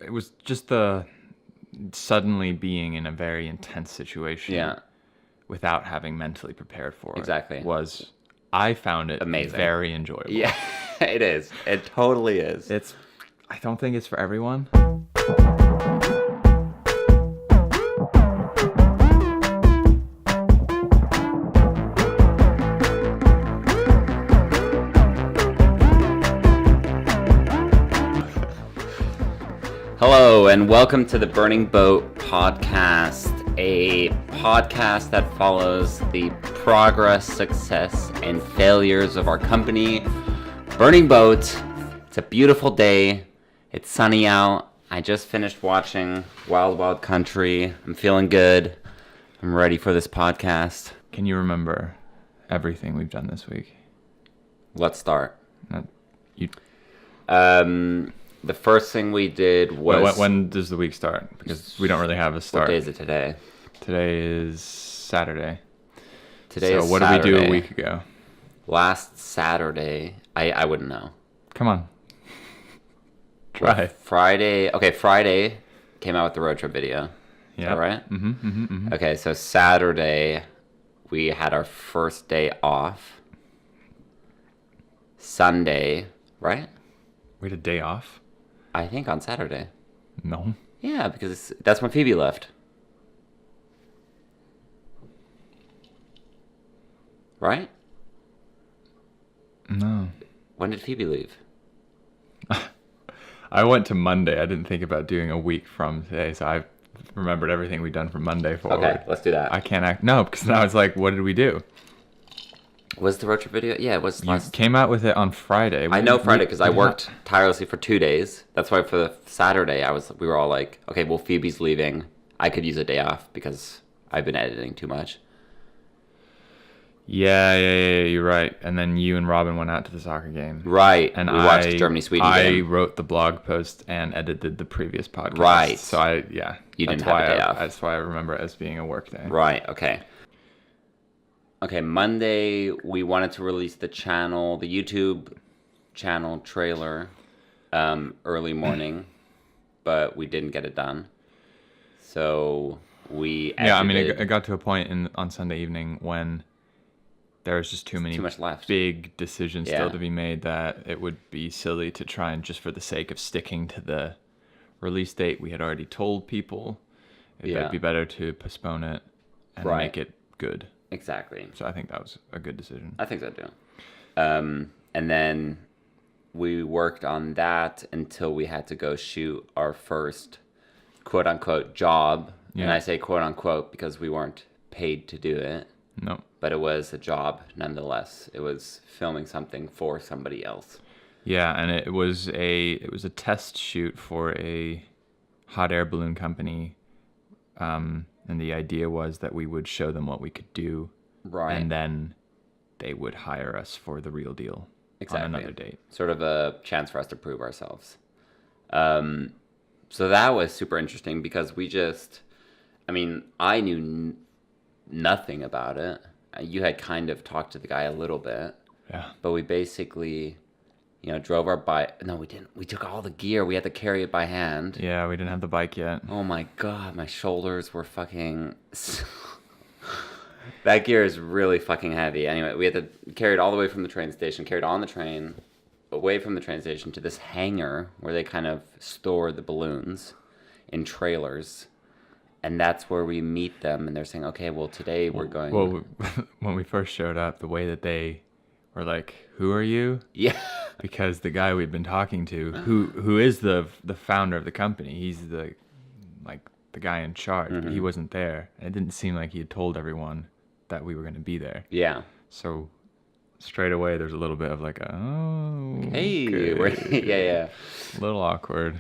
it was just the suddenly being in a very intense situation. Yeah. Without having mentally prepared for it. Exactly. I found it amazing. Very enjoyable. Yeah, it is. It totally is. I don't think it's for everyone. Hello, and welcome to the Burning Boat podcast, a podcast that follows the progress, success, and failures of our company, Burning Boat. It's a beautiful day. It's sunny out. I just finished watching Wild Wild Country. I'm feeling good. I'm ready for this podcast. Can you remember everything we've done this week? Let's start. You. The first thing we did was... When does the week start? Because we don't really have a start. What day is it today? Today is Saturday. Today is So what Saturday. did we do a week ago? Last Saturday, I wouldn't know. Come on. Try. Friday came out with the road trip video. Yeah. Is that right? Mm-hmm. Okay, so Saturday, we had our first day off. Sunday, right? We had a day off? I think on Saturday. No. Yeah, because that's when Phoebe left. Right? No. When did Phoebe leave? I went to Monday. I didn't think about doing a week from today, so I remembered everything we'd done from Monday forward. Okay, let's do that. I can't act. No, because now it's like, what did we do? Was the road trip video? Yeah, it was You came out with it on Friday. I know Friday because I worked tirelessly for 2 days. That's why for the Saturday, we were all like, okay, well, Phoebe's leaving. I could use a day off because I've been editing too much. Yeah, you're right. And then you and Robin went out to the soccer game. Right. And we watched Germany-Sweden game. I wrote the blog post and edited the previous podcast. Right. So You didn't have a day off. That's why I remember it as being a work day. Right, okay. Okay, Monday, we wanted to release the YouTube channel trailer early morning, but we didn't get it done. So we edited. Yeah, I mean, it got to a point on Sunday evening when there was just too much left. Big decisions still to be made that it would be silly to try and just for the sake of sticking to the release date we had already told people. It'd be better to postpone it and make it good. Exactly. So I think that was a good decision. I think so too. And then we worked on that until we had to go shoot our first quote unquote job. Yeah. And I say quote unquote because we weren't paid to do it. No. But it was a job nonetheless. It was filming something for somebody else. Yeah, and it was a test shoot for a hot air balloon company. And the idea was that we would show them what we could do. Right. And then they would hire us for the real deal on another date. Sort of a chance for us to prove ourselves. So that was super interesting because I knew nothing about it. You had kind of talked to the guy a little bit. Yeah. But we basically, drove our bike. No, we didn't. We took all the gear. We had to carry it by hand. Yeah, we didn't have the bike yet. Oh my God, my shoulders were fucking... That gear is really fucking heavy. Anyway, we had to carry it all the way from the train station, carry it on the train, away from the train station to this hangar where they kind of store the balloons in trailers. And that's where we meet them, and they're saying, okay, well, today we're going... Well, when we first showed up, the way that they were like, who are you? Yeah. Because the guy we'd been talking to, who is the founder of the company, he's the guy in charge, but he wasn't there. And it didn't seem like he had told everyone that we were going to be there. Yeah. So straight away, there's a little bit of like, hey, yeah. A little awkward.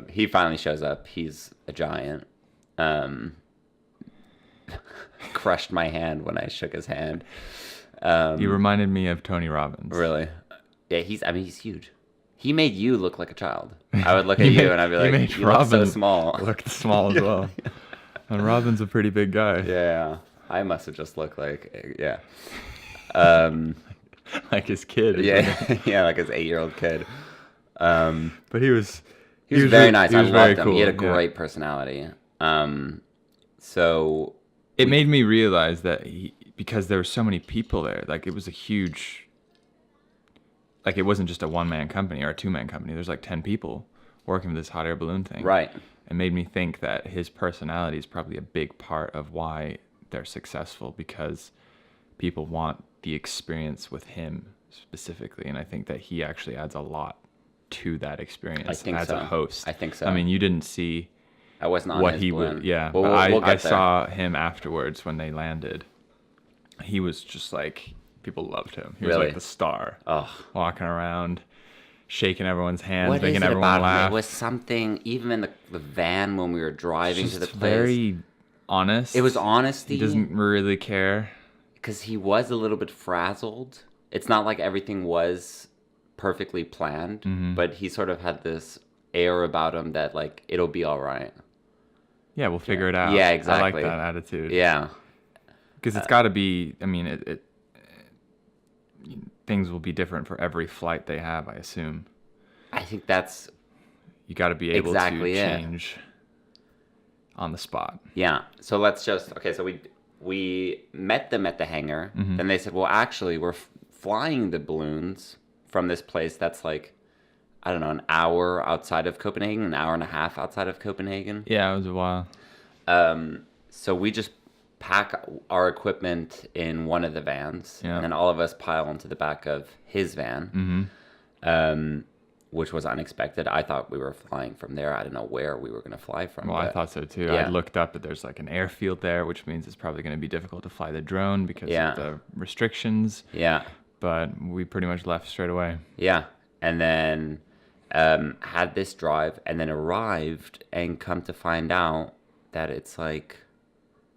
He finally shows up. He's a giant. Crushed my hand when I shook his hand. He reminded me of Tony Robbins. Really? Yeah, he's huge. He made you look like a child. I would look at you and I'd be like, you look so small. Looked small as well. And Robin's a pretty big guy. Yeah. I must have just looked like, yeah. Like his kid. Yeah, like his 8-year-old kid. But he was He was very nice. I loved him. Cool. He had a great personality. So it made me realize that because there were so many people there, like it was a huge, like it wasn't just a one-man company or a two-man company. There's like 10 people working with this hot air balloon thing. Right. It made me think that his personality is probably a big part of why they're successful, because people want the experience with him specifically. And I think that he actually adds a lot to that experience as a host. I think so. I mean, you didn't see I wasn't on what his he balloon. would. Yeah, well, but I saw him afterwards when they landed. He was just like, people loved him. He was like the star, walking around, shaking everyone's hands, making everyone laugh. It was something, even in the van when we were driving to the place. Very honest. It was honesty. He doesn't really care. Because he was a little bit frazzled. It's not like everything was perfectly planned, but he sort of had this air about him that like, it'll be all right. Yeah, we'll figure it out. Yeah, exactly. I like that attitude. Yeah. Because it's got to be, I mean, things will be different for every flight they have, I assume. I think that's... You got to be able to change on the spot. Yeah. So let's just... Okay, so we met them at the hangar. Then they said, well, actually, we're flying the balloons from this place that's like, I don't know, an hour outside of Copenhagen, an hour and a half outside of Copenhagen. Yeah, it was a while. So we just pack our equipment in one of the vans, and then all of us pile into the back of his van, which was unexpected. I thought we were flying from there. I didn't know where we were going to fly from. Well, I thought so too. Yeah. I looked up, but there's like an airfield there, which means it's probably going to be difficult to fly the drone because of the restrictions. Yeah. But we pretty much left straight away. Yeah. And then had this drive, and then arrived, and come to find out that it's like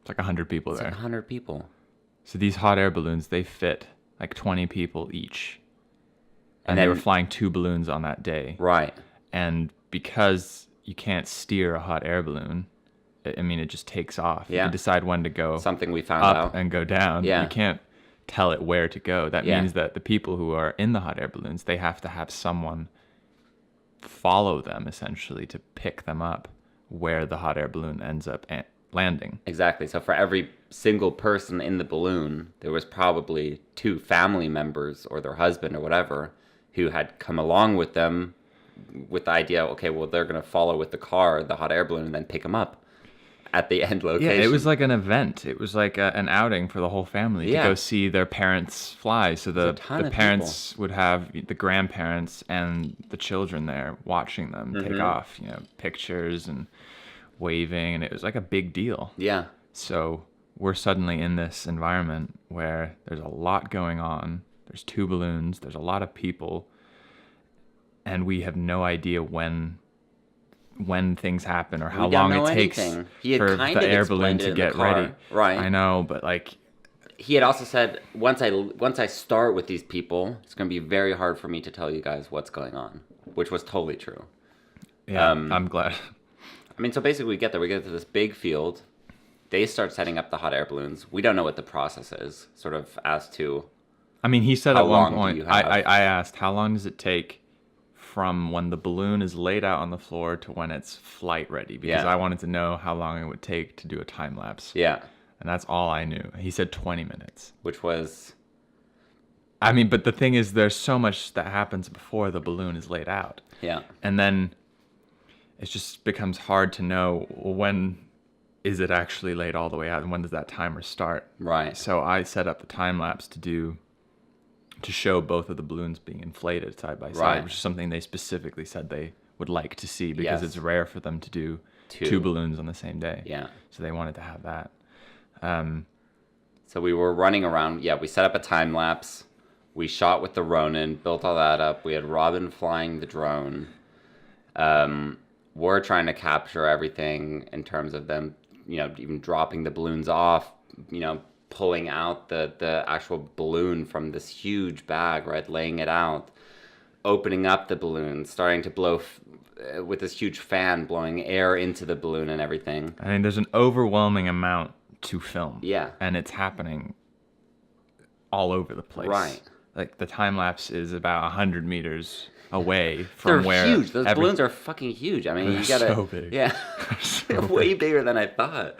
100 people there. It's like 100 people. So these hot air balloons, they fit like 20 people each. And they were flying 2 balloons on that day. Right. And because you can't steer a hot air balloon, I mean, it just takes off. Yeah. You decide when to go Something we found up out. And go down. Yeah. You can't tell it where to go. That means that the people who are in the hot air balloons, they have to have someone follow them, essentially, to pick them up where the hot air balloon ends up landing. Exactly. So for every single person in the balloon, there was probably 2 family members or their husband or whatever who had come along with them with the idea, okay, well, they're going to follow with the car, the hot air balloon, and then pick them up at the end location. Yeah, it was like an event. It was like an outing for the whole family to go see their parents fly. So the parents would have the grandparents and the children there watching them take off, pictures and waving, and it was like a big deal. Yeah. So we're suddenly in this environment where there's a lot going on. There's 2 balloons. There's a lot of people, and we have no idea when things happen or how long it takes for the air balloon to get ready. Right. I know, but like he had also said, once I start with these people, it's going to be very hard for me to tell you guys what's going on, which was totally true. Yeah, I'm glad. I mean, so basically we get there. We get to this big field. They start setting up the hot air balloons. We don't know what the process is, sort of as to... I mean, he said at one point, I asked, how long does it take from when the balloon is laid out on the floor to when it's flight ready? Because I wanted to know how long it would take to do a time lapse. Yeah. And that's all I knew. He said 20 minutes. Which was... I mean, but the thing is, there's so much that happens before the balloon is laid out. Yeah. And then it just becomes hard to know when is it actually laid all the way out and when does that timer start. Right. So I set up the time lapse to show both of the balloons being inflated side by side, which is something they specifically said they would like to see because it's rare for them to do 2 balloons on the same day. Yeah. So they wanted to have that. So we were running around. Yeah, we set up a time lapse. We shot with the Ronin, built all that up. We had Robin flying the drone. We're trying to capture everything in terms of them, even dropping the balloons off, pulling out the actual balloon from this huge bag, right? Laying it out, opening up the balloon, starting to blow with this huge fan, blowing air into the balloon and everything. I mean, there's an overwhelming amount to film. Yeah. And it's happening all over the place. Right. like the time lapse is about 100 meters away from They're where huge. Those balloons are fucking huge. I mean, you gotta so big. Yeah. So way bigger than I thought.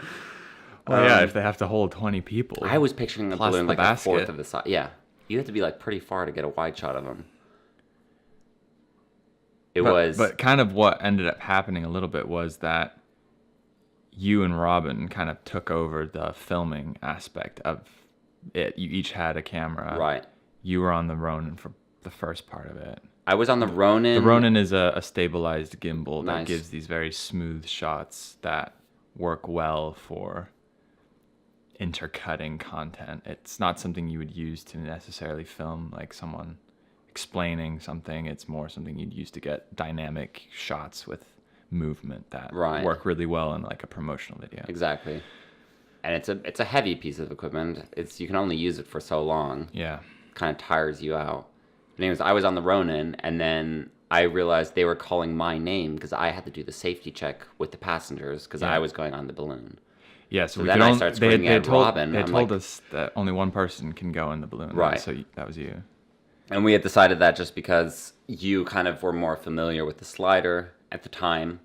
Well, yeah, if they have to hold 20 people. I was picturing a plus balloon the like a fourth basket. of the size. Yeah. You have to be like pretty far to get a wide shot of them. But kind of what ended up happening a little bit was that you and Robin kind of took over the filming aspect of it. You each had a camera. Right. You were on the Ronin for the first part of it. I was on the Ronin. The Ronin is a stabilized gimbal that Nice. gives these very smooth shots that work well for intercutting content. It's not something you would use to necessarily film like someone explaining something. It's more something you'd use to get dynamic shots with movement that work really well in like a promotional video. Exactly. And it's a heavy piece of equipment. You can only use it for so long. Yeah. Kind of tires you out. Anyways, I was on the Ronin, and then I realized they were calling my name because I had to do the safety check with the passengers because I was going on the balloon. Yeah, so then I started screaming at Robin. They told us that only one person can go in the balloon. Right. So that was you. And we had decided that just because you kind of were more familiar with the slider at the time,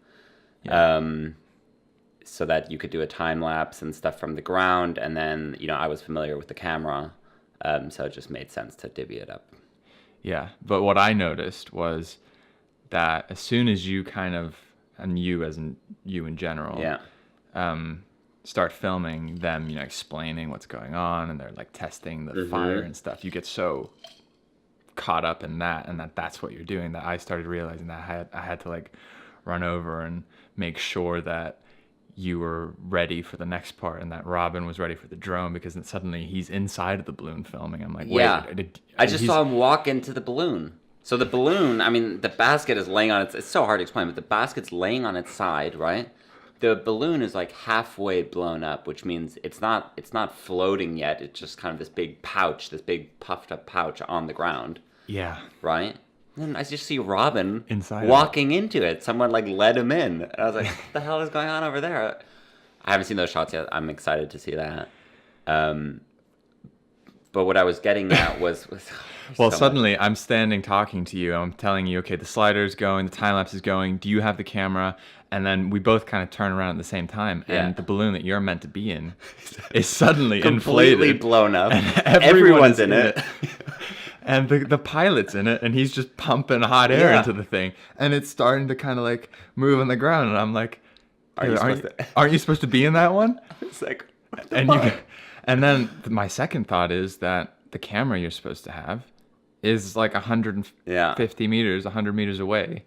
so that you could do a time lapse and stuff from the ground, and then I was familiar with the camera, so it just made sense to divvy it up. Yeah, but what I noticed was that as soon as you kind of, and you as in you in general, start filming them, explaining what's going on, and they're like testing the fire and stuff, you get so caught up in that, and that's what you're doing, that I started realizing that I had to like run over and make sure that you were ready for the next part and that Robin was ready for the drone, because then suddenly he's inside of the balloon filming. I'm like, wait, I just saw him walk into the balloon. So the balloon, I mean, the basket is laying on it's so hard to explain, but the basket's laying on its side, right? The balloon is like halfway blown up, which means it's not floating yet. It's just kind of this big pouch, this big puffed up pouch on the ground. Yeah. Right? And I just see Robin inside walking into it. Someone like led him in. And I was like, what the hell is going on over there? I haven't seen those shots yet. I'm excited to see that. But what I was getting at was well, suddenly I'm standing talking to you. I'm telling you, okay, the slider's going, the time lapse is going. Do you have the camera? And then we both kind of turn around at the same time, and the balloon that you're meant to be in is suddenly completely inflated, blown up. And everyone's in it. And the pilot's in it, and he's just pumping hot air into the thing, and it's starting to kind of like move on the ground, and I'm like, aren't you supposed to be in that one? It's like, and then my second thought is that the camera you're supposed to have is like 150 meters, 100 meters away,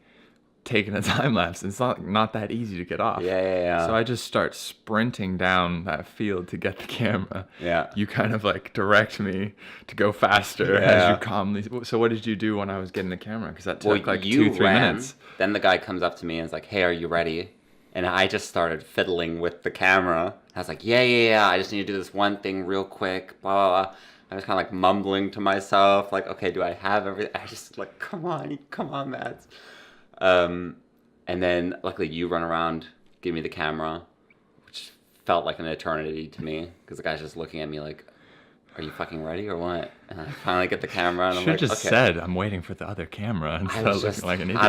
taking a time lapse. It's not that easy to get off. Yeah. So I just start sprinting down that field to get the camera. Yeah. You kind of like direct me to go faster as you calmly. So what did you do when I was getting the camera? Because that took like 2-3 minutes. Then the guy comes up to me and is like, "Hey, are you ready?" And I just started fiddling with the camera. I was like, yeah. I just need to do this one thing real quick. Blah blah blah. I was kind of like mumbling to myself, like, okay, do I have everything? I just like, come on, Mads. And then luckily you run around, give me the camera, which felt like an eternity to me because the guy's just looking at me like, are you fucking ready or what? And I finally get the camera and I'm like, just said, I'm waiting for the other camera instead of looking like an idiot. I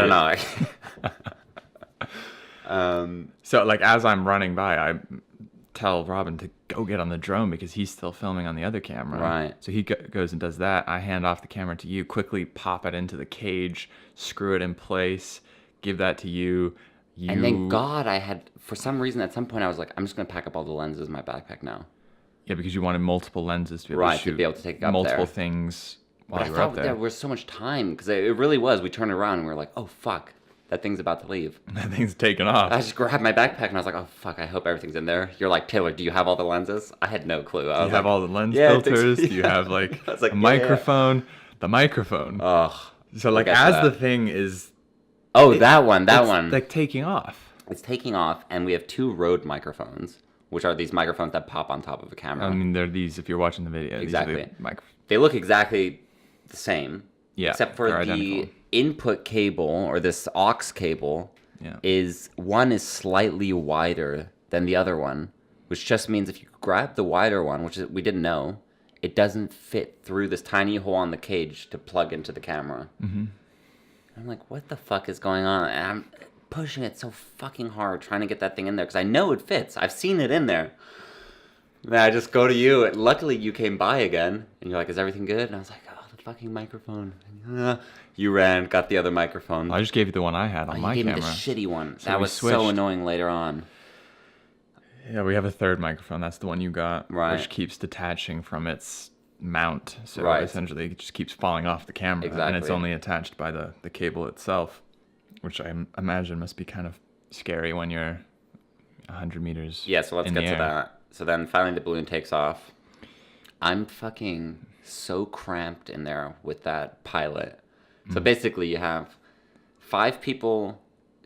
don't know. So like as I'm running by, I tell Robin to go get on the drone because he's still filming on the other camera. Right. So he goes and does that. I hand off the camera to you, quickly pop it into the cage, screw it in place, give that to you. And thank God I had, for some reason at some point I was like, I'm just going to pack up all the lenses in my backpack now. Yeah, because you wanted multiple lenses to be able to shoot to be able to take up multiple things while you were up there. There was so much time because it really was. We turned around and we were like, oh, fuck. That thing's about to leave. That thing's taken off. I just grabbed my backpack and I was like, oh, fuck, I hope everything's in there. You're like, Taylor, do you have all the lenses? I had no clue. Do you have all the lens filters? Do you have like a microphone? The microphone. Ugh. So like as the thing is... Oh, that one. Like taking off. It's taking off and we have 2 Rode microphones, which are these microphones that pop on top of a camera. I mean, they're these, if you're watching the video. Exactly. They look exactly the same. Yeah, except for the identical input cable or this aux cable is slightly wider than the other one, which just means if you grab the wider one, which we didn't know, it doesn't fit through this tiny hole on the cage to plug into the camera. Mm-hmm. I'm like, what the fuck is going on? And I'm pushing it so fucking hard trying to get that thing in there because I know it fits. I've seen it in there. And I just go to you, and luckily you came by again, and you're like, is everything good? And I was like, oh, the fucking microphone. You ran, got the other microphone. I just gave you the one I had on my camera. You gave me the shitty one. So that was switched. So annoying later on. Yeah, we have a third microphone. That's the one you got, right. Which keeps detaching from its mount. So right. essentially it just keeps falling off the camera. Exactly. And it's only attached by the cable itself, which I imagine must be kind of scary when you're 100 meters Yeah, so let's in get the to air. that. So then finally the balloon takes off. I'm fucking so cramped in there with that pilot. So basically you have 5 people.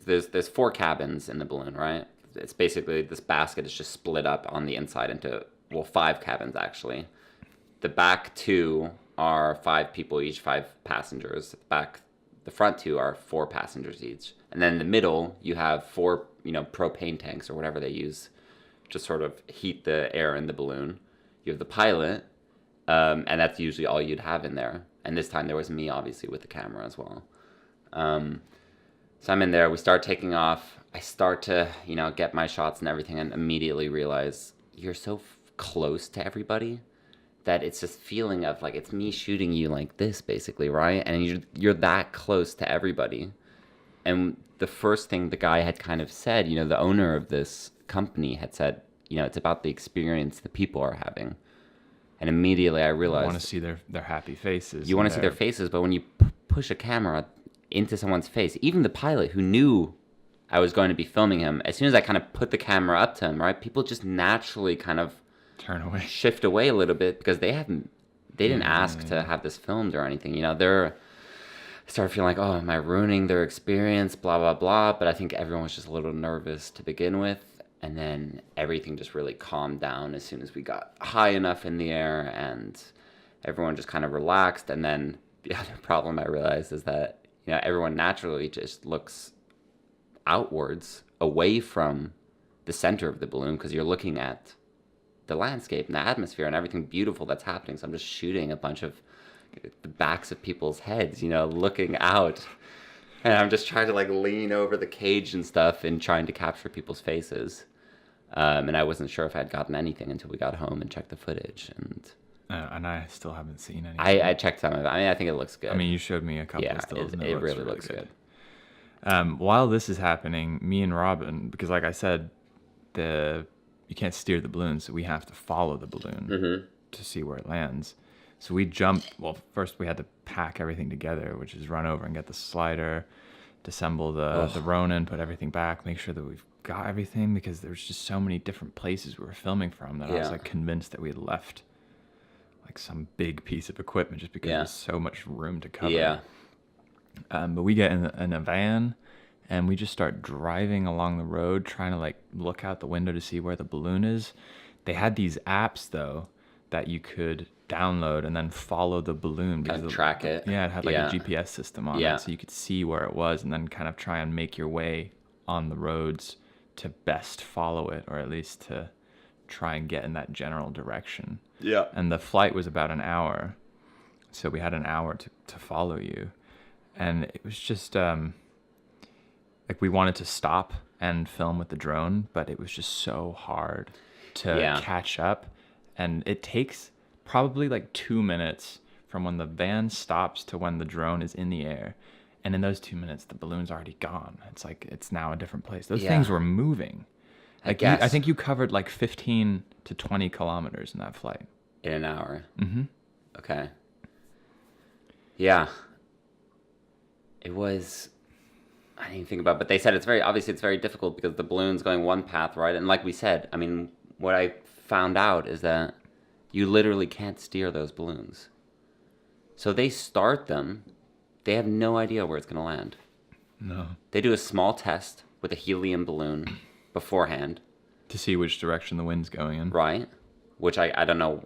There's 4 cabins in the balloon, right? It's basically this basket is just split up on the inside into, 5 cabins actually. The back 2 are 5 people each, 5 passengers. The front 2 are 4 passengers each. And then in the middle, you have 4, propane tanks or whatever they use to sort of heat the air in the balloon. You have the pilot, and that's usually all you'd have in there. And this time there was me, obviously, with the camera as well. So I'm in there. We start taking off. I start to, get my shots and everything, and immediately realize you're so close to everybody that it's this feeling of like it's me shooting you like this, basically, right? And you're that close to everybody. And the first thing the guy had kind of said, the owner of this company had said, it's about the experience the people are having. And immediately I realized... You want to see their happy faces. You want to see their faces, but when you push a camera into someone's face, even the pilot who knew I was going to be filming him, as soon as I kind of put the camera up to him, right, people just naturally kind of... Turn away. Shift away a little bit because they didn't ask to have this filmed or anything. I started feeling like, oh, am I ruining their experience, blah, blah, blah. But I think everyone was just a little nervous to begin with. And then everything just really calmed down as soon as we got high enough in the air and everyone just kind of relaxed. And then the other problem I realized is that, everyone naturally just looks outwards away from the center of the balloon because you're looking at the landscape and the atmosphere and everything beautiful that's happening. So I'm just shooting a bunch of the backs of people's heads, looking out. And I'm just trying to lean over the cage and stuff and trying to capture people's faces. And I wasn't sure if I'd gotten anything until we got home and checked the footage. And I still haven't seen anything. I checked some of it. I mean, I think it looks good. I mean, you showed me a couple of stills. Yeah, it really looks good. While this is happening, me and Robin, because like I said, you can't steer the balloon, so we have to follow the balloon to see where it lands. So we jumped. Well, first we had to pack everything together, which is run over and get the slider, disassemble the Ronin, put everything back, make sure that we've got everything, because there's just so many different places we were filming from that I was convinced that we had left some big piece of equipment just because there's so much room to cover. Yeah. But we get in a van and we just start driving along the road trying to look out the window to see where the balloon is. They had these apps though that you could download and then follow the balloon. Kind of track it. Yeah, it had a GPS system on it, so you could see where it was and then kind of try and make your way on the roads to best follow it, or at least to try and get in that general direction. Yeah. And the flight was about an hour, so we had an hour to follow you. And it was just we wanted to stop and film with the drone, but it was just so hard to catch up. And it takes probably 2 minutes from when the van stops to when the drone is in the air. And in those 2 minutes, the balloon's already gone. It's now a different place. Those things were moving. I think you covered 15 to 20 kilometers in that flight. In an hour? Mm-hmm. Okay. Yeah. It was... I didn't even think about it, but they said it's very difficult because the balloon's going one path, right? And like we said, I mean, what I found out is that you literally can't steer those balloons. So they start them, they have no idea where it's going to land. No. They do a small test with a helium balloon beforehand. To see which direction the wind's going in. Right. Which I don't know,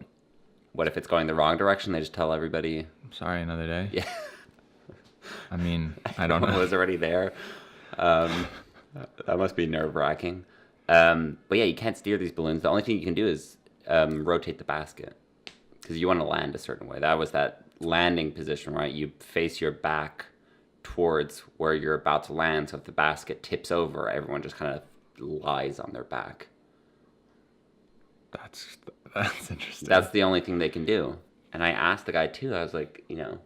what if it's going the wrong direction? They just tell everybody... Sorry, another day. Yeah. I mean, I don't know. It was already there. That must be nerve-wracking. But yeah, you can't steer these balloons. The only thing you can do is rotate the basket because you want to land a certain way. That was that landing position, right? You face your back towards where you're about to land, so if the basket tips over, everyone just kind of lies on their back. That's interesting. That's the only thing they can do. And I asked the guy too, I was like, you know,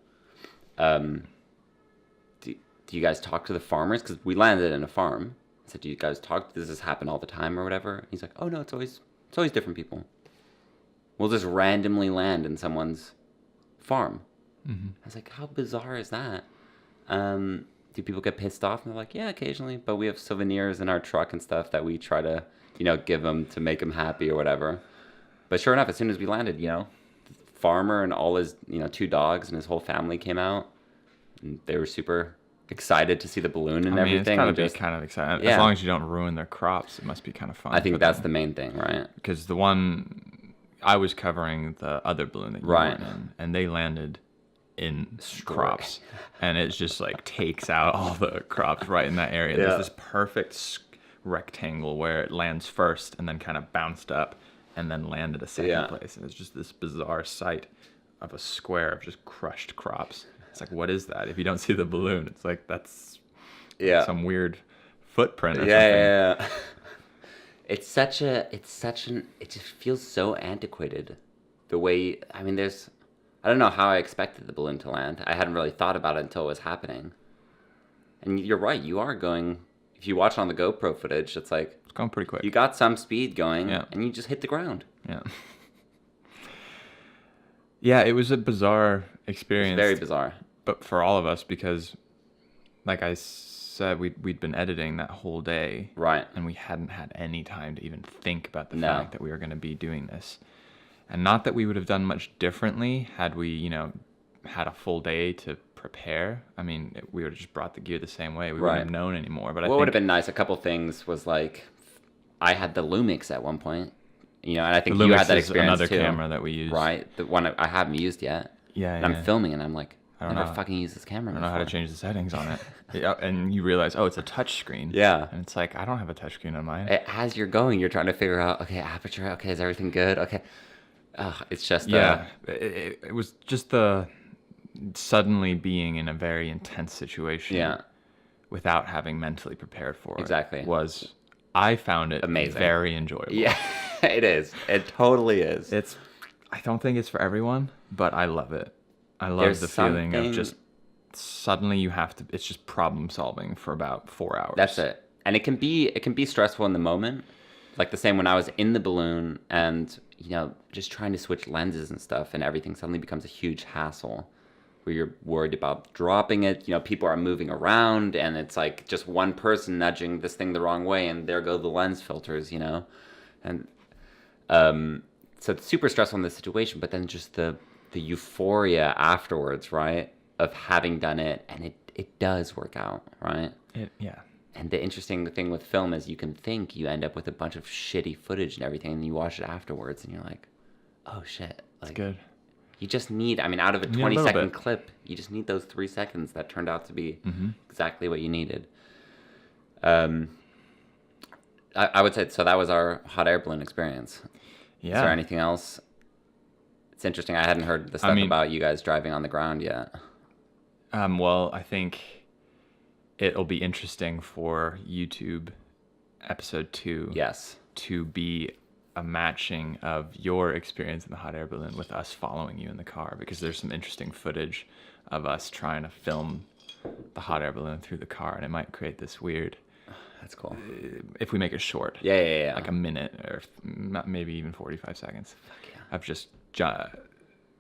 do you guys talk to the farmers? Because we landed in a farm. I said, do you guys talk? Does this happen all the time or whatever? He's like, oh no, it's always different people. We'll just randomly land in someone's farm. Mm-hmm. I was like, how bizarre is that? Do people get pissed off? And they're like, yeah, occasionally, but we have souvenirs in our truck and stuff that we try to, you know, give them to make them happy or whatever. But sure enough, as soon as we landed, you know, the farmer and all his, you know, 2 dogs and his whole family came out, and they were super excited to see the balloon and everything. It's gotta be kind of exciting. Yeah. As long as you don't ruin their crops, it must be kind of fun. I think that's the main thing, right? Because the one I was covering the other balloon that you went in, and they landed in crops, and it just like takes out all the crops right in that area. There's this perfect rectangle where it lands first and then kind of bounced up and then landed a second place, and it's just this bizarre sight of a square of just crushed crops. It's like, what is that? If you don't see the balloon, it's like that's some weird footprint or something. Yeah. It just feels so antiquated. The way, I mean, I don't know how I expected the balloon to land. I hadn't really thought about it until it was happening. And you're right, you are going, if you watch on the GoPro footage, it's like, it's going pretty quick. You got some speed going, and you just hit the ground. Yeah. Yeah, it was a bizarre experience. It's very bizarre. But for all of us, because, like I said, we'd been editing that whole day. Right. And we hadn't had any time to even think about the fact that we were going to be doing this. And not that we would have done much differently had we, you know, had a full day to prepare. I mean, we would have just brought the gear the same way. We wouldn't have known anymore. But what would have been nice, a couple things was like, I had the Lumix at one point, you know, and I think you had that experience another too. Camera that we use. Right. The one I haven't used yet. Yeah. And I'm filming and I'm like, I don't never fucking use this camera. I don't know how to change the settings on it. And you realize, oh, it's a touch screen. Yeah. And it's like, I don't have a touch screen on mine. As you're going, you're trying to figure out, okay, aperture, okay, is everything good? Okay. It's just... It was just the suddenly being in a very intense situation without having mentally prepared for it. Exactly. I found it amazing. Very enjoyable. Yeah, it is. It totally is. I don't think it's for everyone, but I love it. I love the feeling of just suddenly it's just problem solving for about 4 hours. That's it. And it can be stressful in the moment. Like the same when I was in the balloon and, you know, just trying to switch lenses and stuff, and everything suddenly becomes a huge hassle where you're worried about dropping it. You know, people are moving around and it's like just one person nudging this thing the wrong way and there go the lens filters, you know? And so it's super stressful in this situation, but then just the euphoria afterwards, right, of having done it, and it does work out, right? And the interesting thing with film is you end up with a bunch of shitty footage and everything, and you watch it afterwards and you're like, oh shit, like, it's good. You just need, I mean, out of a 20-second clip, you just need those 3 seconds that turned out to be exactly what you needed. I would say, so that was our hot air balloon experience. Yeah. Is there anything else? It's interesting. I hadn't heard the stuff about you guys driving on the ground yet. Well, I think it'll be interesting for YouTube episode 2. Yes. To be a matching of your experience in the hot air balloon with us following you in the car, because there's some interesting footage of us trying to film the hot air balloon through the car, and it might create this weird... That's cool. If we make it short. Yeah. Like a minute or maybe even 45 seconds. Fuck yeah. Of just,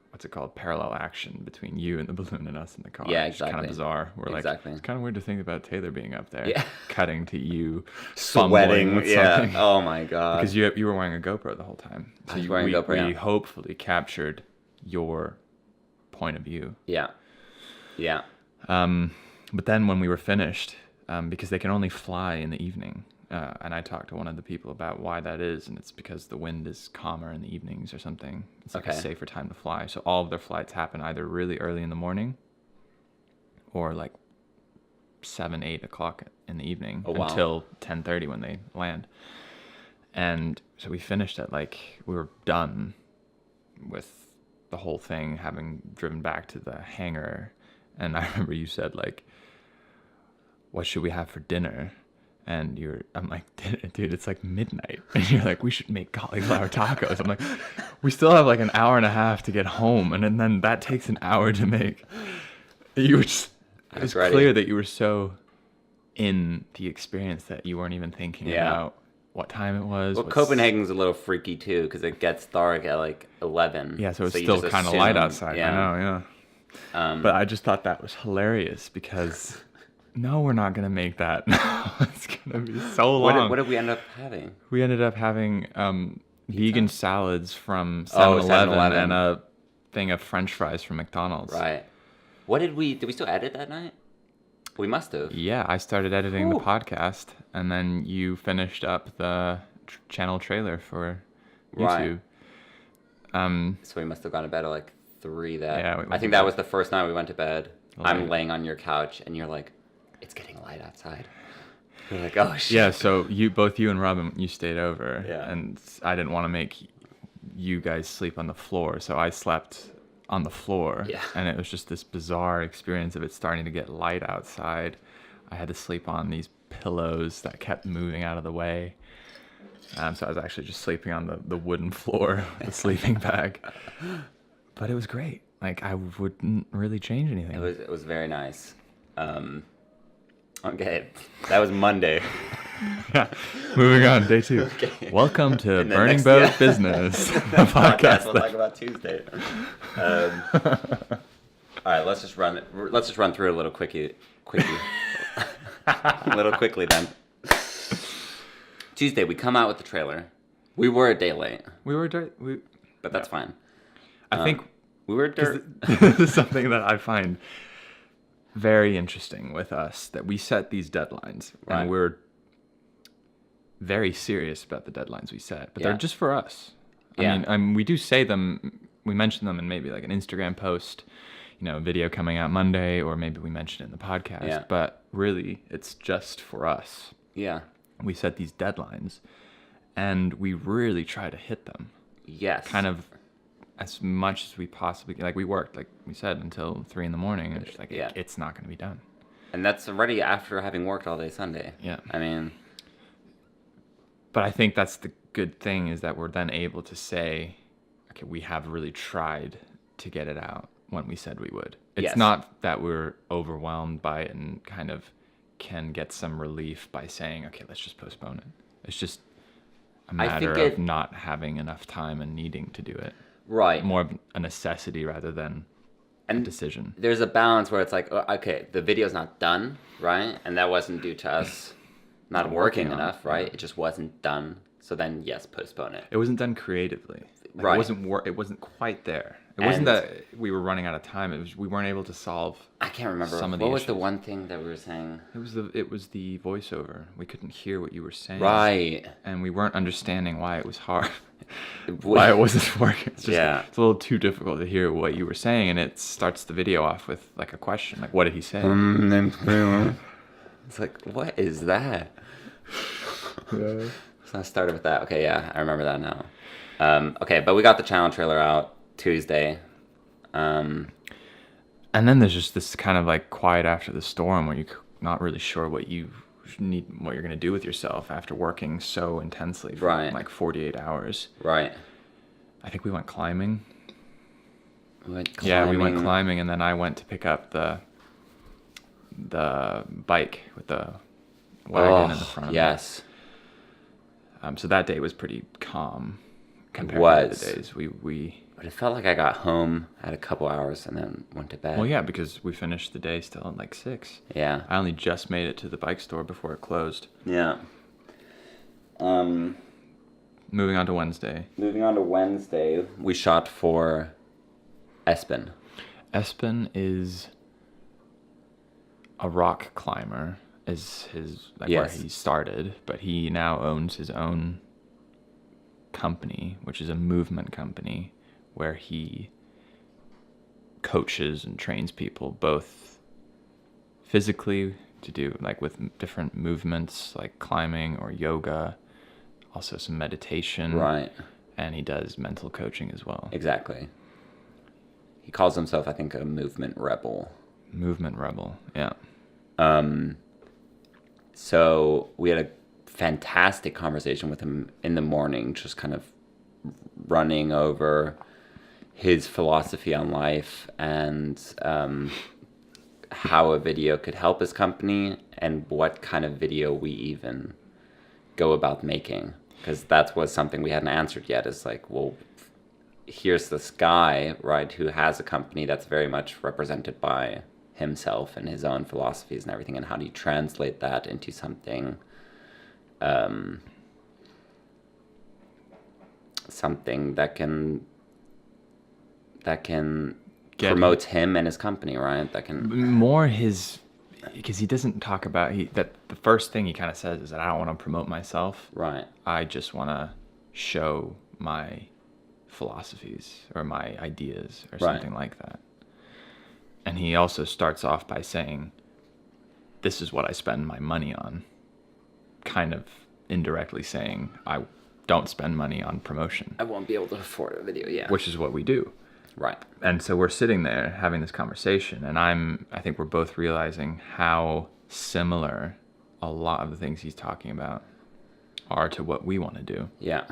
what's it called? Parallel action between you and the balloon and us in the car. Yeah, exactly. It's kind of bizarre. We're like, it's kind of weird to think about Taylor being up there. Yeah. Cutting to you. Sweating. With something. Oh my God. Because you were wearing a GoPro the whole time. So I was wearing a GoPro, we hopefully captured your point of view. Yeah. But then when we were finished... because they can only fly in the evening. And I talked to one of the people about why that is, and it's because the wind is calmer in the evenings or something. It's like a safer time to fly. So all of their flights happen either really early in the morning or like 7, 8 o'clock in the evening until 10:30 when they land. And so we finished at we were done with the whole thing, having driven back to the hangar, and I remember you said like, what should we have for dinner? And I'm like, dude, it's like midnight. And you're like, we should make cauliflower tacos. I'm like, we still have like an hour and a half to get home. And then that takes an hour to make. You were just, it was clear that you were so in the experience that you weren't even thinking about what time it was. Well, Copenhagen's a little freaky too, because it gets dark at like 11. Yeah, so it's still kind of light outside. Yeah. I know, yeah. But I just thought that was hilarious because... No, we're not going to make that. No, it's going to be so long. What did we end up having? We ended up having vegan salads from 7-Eleven and a thing of French fries from McDonald's. Right. Did we still edit that night? We must have. Yeah, I started editing the podcast, and then you finished up the channel trailer for YouTube. Right. So we must have gone to bed at like 3 I think that was the first night we went to bed. Right. I'm laying on your couch, and you're like, it's getting light outside. You're like, oh shit. Yeah, so both you and Robin, you stayed over. Yeah. And I didn't want to make you guys sleep on the floor, so I slept on the floor. Yeah. And it was just this bizarre experience of it starting to get light outside. I had to sleep on these pillows that kept moving out of the way. So I was actually just sleeping on the wooden floor, the sleeping bag. But it was great. Like, I wouldn't really change anything. It was very nice. Okay, that was Monday. Yeah. Moving on, day 2. Okay. Welcome to Burning Boat Business, the podcast. We'll talk about Tuesday. All right, let's just run through it a little quickie. A little quickly then. Tuesday, we come out with the trailer. We were a day late. But that's fine. I think we were. This is something that I find very interesting with us, that we set these deadlines, right, and we're very serious about the deadlines we set, but they're just for us. I mean, we do say them, we mention them in maybe like an Instagram post, video coming out Monday, or maybe we mention it in the podcast, but really it's just for us. Yeah. We set these deadlines and we really try to hit them. Yes. Kind of as much as we possibly, like we worked, like we said, until 3 a.m, and it's like, it's not going to be done. And that's already after having worked all day Sunday. Yeah. I mean. But I think that's the good thing, is that we're then able to say, okay, we have really tried to get it out when we said we would. It's not that we're overwhelmed by it and kind of can get some relief by saying, okay, let's just postpone it. It's just a matter of not having enough time and needing to do it. Right. More of a necessity rather than a decision. There's a balance where it's like, okay, the video's not done, right? And that wasn't due to us not working enough, right? It just wasn't done. So then, yes, postpone it. It wasn't done creatively. Right. It wasn't quite there. It wasn't that we were running out of time. It was we weren't able to solve. I can't remember some of the what issues. Was the one thing that we were saying. It was the voiceover. We couldn't hear what you were saying. Right. And we weren't understanding why it was hard. Why it wasn't working. It's just, it's a little too difficult to hear what you were saying, and it starts the video off with like a question, like, what did he say? It's like, what is that? Yeah. So I started with that. Okay, yeah, I remember that now. Okay, but we got the channel trailer out Tuesday. And then there's just this kind of like quiet after the storm where you're not really sure what you're going to do with yourself after working so intensely for like 48 hours. Right. I think we went climbing. We went climbing, and then I went to pick up the bike with the wagon in the front of it. Yes. So that day was pretty calm compared to the days But it felt like I got home at a couple hours and then went to bed. Well, yeah, because we finished the day still at like 6. Yeah. I only just made it to the bike store before it closed. Yeah. Moving on to Wednesday. We shot for Espen. Espen is a rock climber, is where he started, but he now owns his own company, which is a movement company, where he coaches and trains people both physically to do like with different movements like climbing or yoga, also some meditation. Right. And he does mental coaching as well. Exactly. he calls himself, I think, a movement rebel. Movement rebel, yeah. So we had a fantastic conversation with him in the morning, just kind of running over his philosophy on life and how a video could help his company and what kind of video we even go about making. Because that was something we hadn't answered yet. Is like, well, here's this guy, right, who has a company that's very much represented by himself and his own philosophies and everything, and how do you translate that into something something that can promote him and his company, right? That can more his, because he doesn't talk about that the first thing he kind of says is that I don't want to promote myself, right? I just want to show my philosophies or my ideas or something like that. And he also starts off by saying, this is what I spend my money on, kind of indirectly saying I don't spend money on promotion. I won't be able to afford a video, yeah. Which is what we do. Right. And so we're sitting there having this conversation, and I think we're both realizing how similar a lot of the things he's talking about are to what we want to do. Yeah.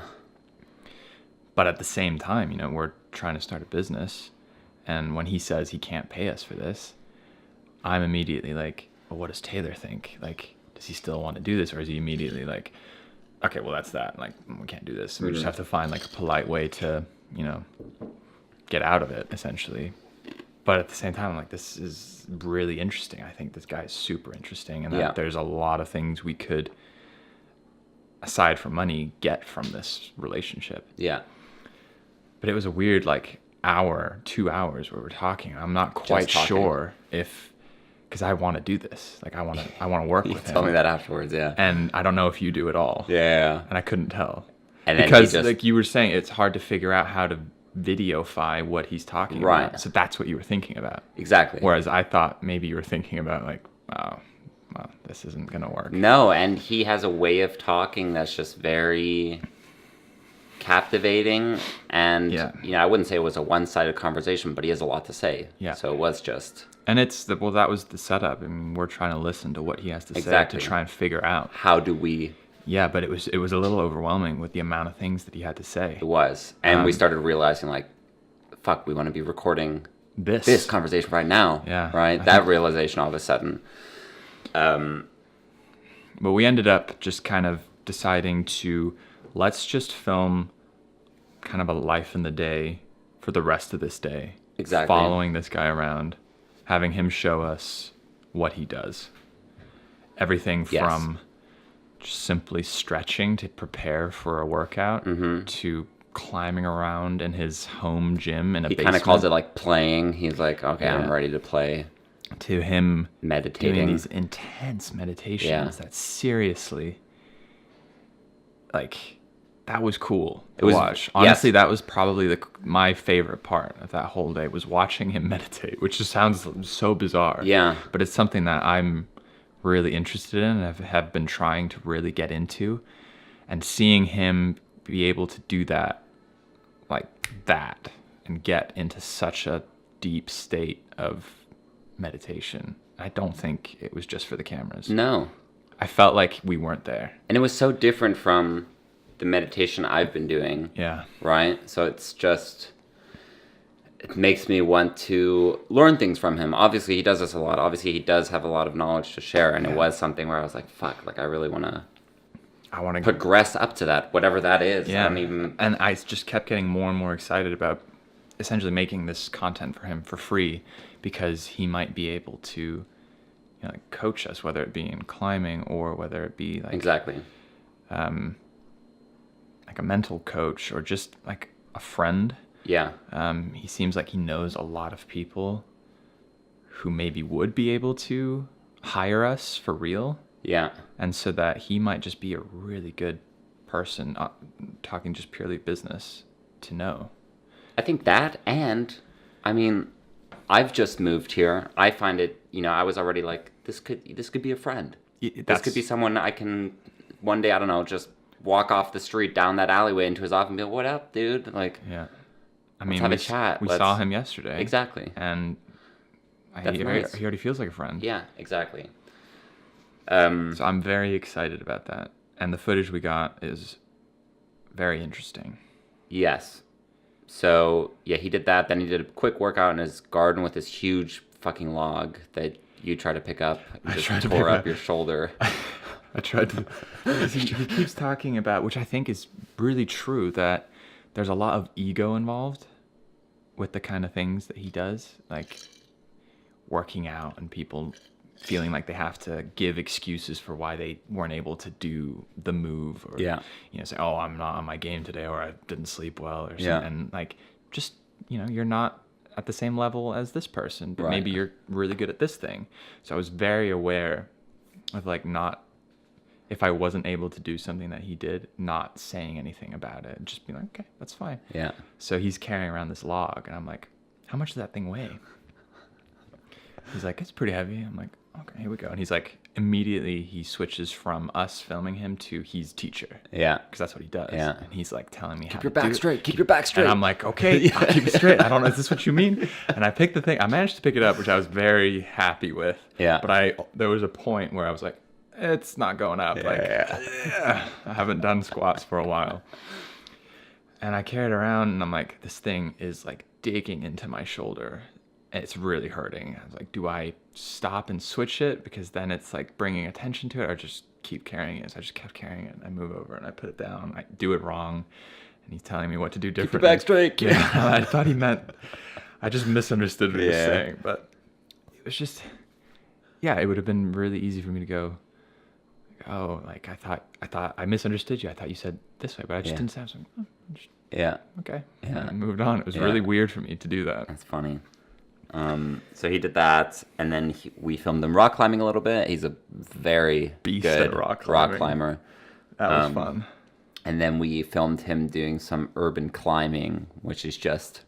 But at the same time, you know, we're trying to start a business, and when he says he can't pay us for this, I'm immediately like, well, what does Taylor think? Like, does he still want to do this, or is he immediately like, okay, well, that's that. Like, we can't do this. We just have to find like a polite way to, you know, get out of it, essentially. But at the same time, I'm like, this is really interesting. I think this guy is super interesting, and that there's a lot of things we could, aside from money, get from this relationship. Yeah. But it was a weird, like, 2 hours where we're talking. I'm not quite sure if, because I want to do this. Like, I want to work with him. You told me that afterwards, yeah. And I don't know if you do at all. Yeah. And I couldn't tell. And because, like you were saying, it's hard to figure out how to videofy what he's talking about. So that's what you were thinking about. Exactly. Whereas I thought maybe you were thinking about, like, oh, well, this isn't going to work. No, and he has a way of talking that's just very captivating, and you know, I wouldn't say it was a one-sided conversation, but he has a lot to say. Yeah. So it was just, and that was the setup. I mean, we're trying to listen to what he has to say to try and figure out how do we. Yeah, but it was a little overwhelming with the amount of things that he had to say. It was, and we started realizing, like, fuck, we want to be recording this conversation right now. Yeah. Right. That realization all of a sudden. But we ended up just kind of deciding to let's just film kind of a life in the day for the rest of this day. Exactly. Following this guy around, having him show us what he does. Everything from just simply stretching to prepare for a workout to climbing around in his home gym in a basement. He kind of calls it like playing. He's like, okay, I'm ready to play. To him meditating. Doing these intense meditations that seriously, like, that was cool to watch. Honestly, that was probably my favorite part of that whole day, was watching him meditate, which just sounds so bizarre. Yeah. But it's something that I'm really interested in and have been trying to really get into. And seeing him be able to do that, like that, and get into such a deep state of meditation, I don't think it was just for the cameras. No. I felt like we weren't there. And it was so different from the meditation I've been doing. Yeah. Right? So it's just, it makes me want to learn things from him. Obviously, he does this a lot. Obviously, he does have a lot of knowledge to share. And it was something where I was like, fuck, like, I really want to progress up to that, whatever that is. Yeah. And I just kept getting more and more excited about essentially making this content for him for free, because he might be able to, you know, like, coach us, whether it be in climbing or whether it be like like a mental coach or just like a friend. Yeah. He seems like he knows a lot of people who maybe would be able to hire us for real. Yeah. And so that he might just be a really good person, talking just purely business, to know. I think that, and I mean, I've just moved here. I find it, you know, I was already like, this could be a friend. This could be someone I can one day, I don't know, just walk off the street down that alleyway into his office and be like, what up, dude? Like, I mean, have a chat. We saw him yesterday. Exactly. And he already feels like a friend. Yeah, exactly. So I'm very excited about that. And the footage we got is very interesting. Yes. So, yeah, he did that. Then he did a quick workout in his garden with this huge fucking log that you try to pick up. You just tore up your shoulder. I tried to. He keeps talking about, which I think is really true, that there's a lot of ego involved with the kind of things that he does, like working out and people feeling like they have to give excuses for why they weren't able to do the move, or say, oh, I'm not on my game today, or I didn't sleep well, or something. And like, just, you're not at the same level as this person, but maybe you're really good at this thing. So I was very aware of like, not, if I wasn't able to do something that he did, not saying anything about it, just being like, okay, that's fine. Yeah. So he's carrying around this log, and I'm like, how much does that thing weigh? He's like, it's pretty heavy. I'm like, okay, here we go. And he's like, immediately he switches from us filming him to he's teacher. Yeah. Because that's what he does. Yeah. And he's like telling me keep your back straight. Keep your back straight. And I'm like, okay, I'll keep it straight. I don't know, is this what you mean? And I picked the thing. I managed to pick it up, which I was very happy with. Yeah. But there was a point where I was like, it's not going up. I haven't done squats for a while. And I carried it around, and I'm like, this thing is like digging into my shoulder. It's really hurting. I was like, do I stop and switch it? Because then it's like bringing attention to it, or just keep carrying it? So I just kept carrying it. I move over and I put it down. I do it wrong. And he's telling me what to do differently. Keep your back straight. Yeah, I thought he meant, I just misunderstood what he was saying. But it was just, it would have been really easy for me to go, oh, like I thought I misunderstood you. I thought you said this way, but I just didn't sound so. Okay. And I moved on. It was really weird for me to do that. That's funny. So he did that, and then we filmed him rock climbing a little bit. He's a very good rock climber. That was fun. And then we filmed him doing some urban climbing, which is just